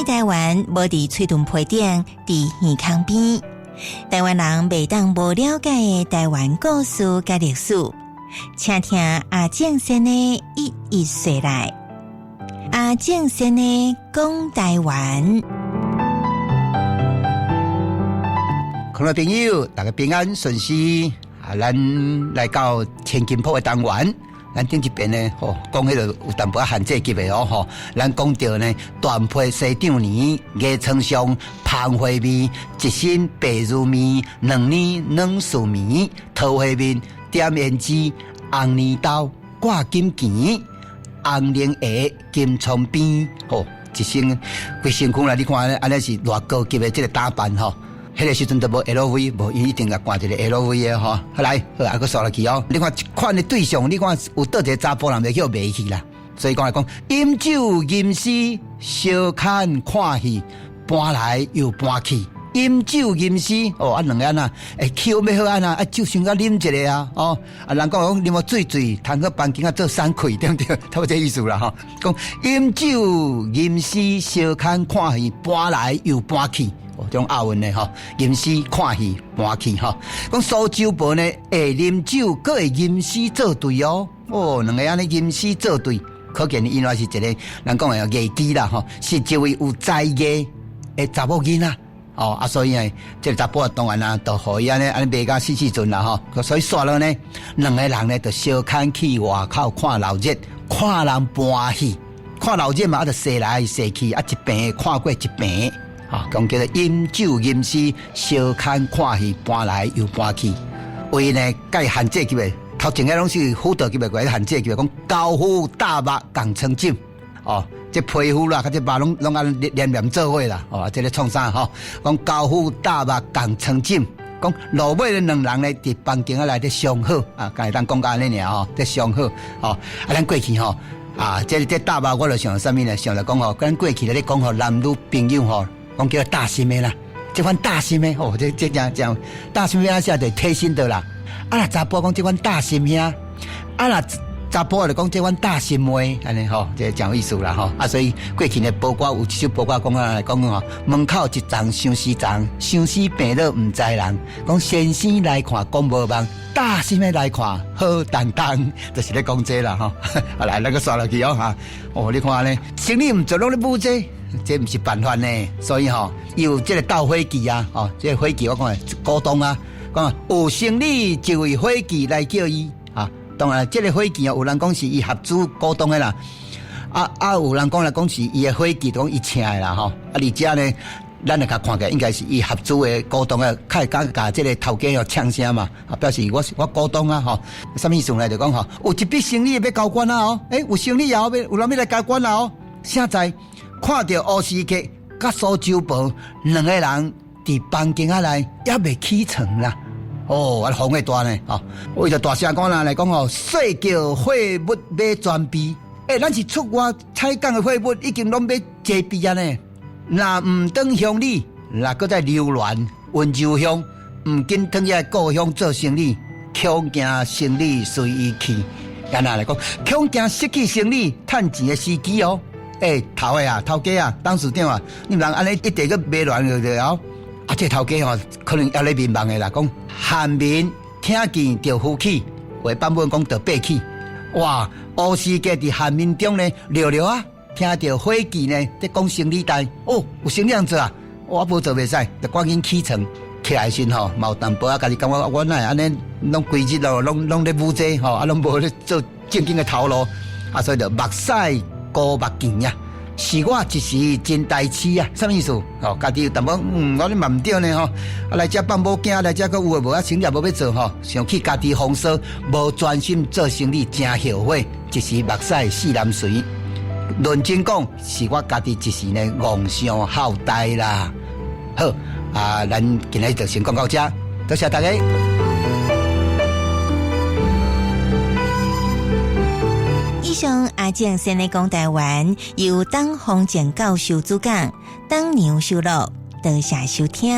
在台湾无伫喙脣皮顶，伫耳孔边。台湾人袂当无了解的台湾故事甲历史，请听阿正先的一一说来。阿正先的讲台湾。各位朋友，大家平安顺遂啊！咱来到千金铺的单元，咱顶一遍呢，讲迄个有淡薄限制级的哦，咱讲到呢，断皮西长年，叶春香芳花味，一身白如面，两年软树棉，桃花面点胭脂，红泥豆挂金钱，红莲叶金葱边，一身规身躯啦！你看安尼是偌高级的这个打扮吼。迄个时阵都无 LV， 无伊一定要挂一个 LV 的吼。好来，好啊，佮说落去哦。你看一款的对象，你看有倒一个查甫人袂叫卖去啦。所以讲来讲，饮酒吟诗，相看看戏，搬来又搬去。饮酒吟诗，两个啊，口要好啊，酒先甲啉一个啊，人讲啉个醉，通去房间啊做散溃，对不对？差不多这意思啦，吼。讲饮酒吟诗，相看看戏，搬来又搬去。这种押韵的吼，吟诗看戏搬去吼。讲苏州婆呢，会啉酒，佮会吟诗作对哦。两个安尼吟诗作对，可见因为是一个人讲的艺妓啦吼，是一位有才艺的查某囡仔所以呢，这个查甫当然啦，就互伊安尼卖甲死阵啦吼。所以煞了呢，两个人呢就相牵去外口看闹热，看人搬戏，看闹热嘛，就踅来踅去，一边看过一边。讲叫做饮酒吟诗，相看看戏，搬来又搬去。为呢，介限制级的，头前个拢是辅导级的，个限制级的，讲高夫大目共称酒。这皮肤啦，甲这肉拢安连做伙啦。这个创啥吼？讲高夫大目共称酒。讲落尾的两人呢，伫房间内底相好刚才当讲安尼尔伫相好咱过去这大目我就想啥物呢？想来讲咱过去咧讲男女朋友讲叫大心的啦，这款大心的这讲大心兄下就贴心的啦。若查甫讲这款大心兄，若查甫就讲这款大心妹，安尼这讲有意思啦所以过去呢，报歌有一首报歌讲来讲门口一丛相思丛，相思病了唔知人。讲先生来看讲无望，大心的来看好担当，就是咧讲这啦来那个刷落去你看呢，生理唔做拢咧补这不是办法呢，所以有这个斗火机这个火机我讲股东讲有生理就为火机来叫伊当然这个火机有人讲是伊合资股东的啦，有人讲来讲是伊的火机，讲伊请的啦而且呢，咱来看起来应该是伊合资的股东的，开甲这个头家呛声嘛，表示我股东什么意思呢？就讲有一笔生意要交关有生意有人要来交关啦现在。看到乌斯克甲苏州婆两个人伫房间内也未起床啦，风会大呢为着大声讲啦来讲细叫货物要全备，咱是出外采购的货物已经拢要齐备啊呢，若唔当乡里，若搁再流连温柔乡，唔紧当遐故乡做生意，恐惊生意随伊去。安那来讲，恐惊失去生意趁钱的时机头的头家董事长你们人安尼一直去卖乱了这头家可能也咧迷茫的啦，讲汉民听见就呼气，话版本讲就背气。哇，乌世界伫汉民中呢，聊听到伙计呢在讲生理代有生理人做我无做袂使，就赶紧起床起来先嘛有淡薄家己感觉我哪会安尼拢规日拢咧舞这拢无咧做正经的头路所以就目屎高目镜是我一时真大痴什么意思家己有淡薄我咧嘛唔对呢来这放某囝，来这个有诶无生意无要做想起家己风骚，无专心做生意，真后悔，一时目屎四难随。认真讲，是我家己一时呢妄想好呆啦。好咱今日就先讲到这，多谢大家。以上阿正先来讲台湾，由当洪建教授主讲，当牛收录，多谢收听。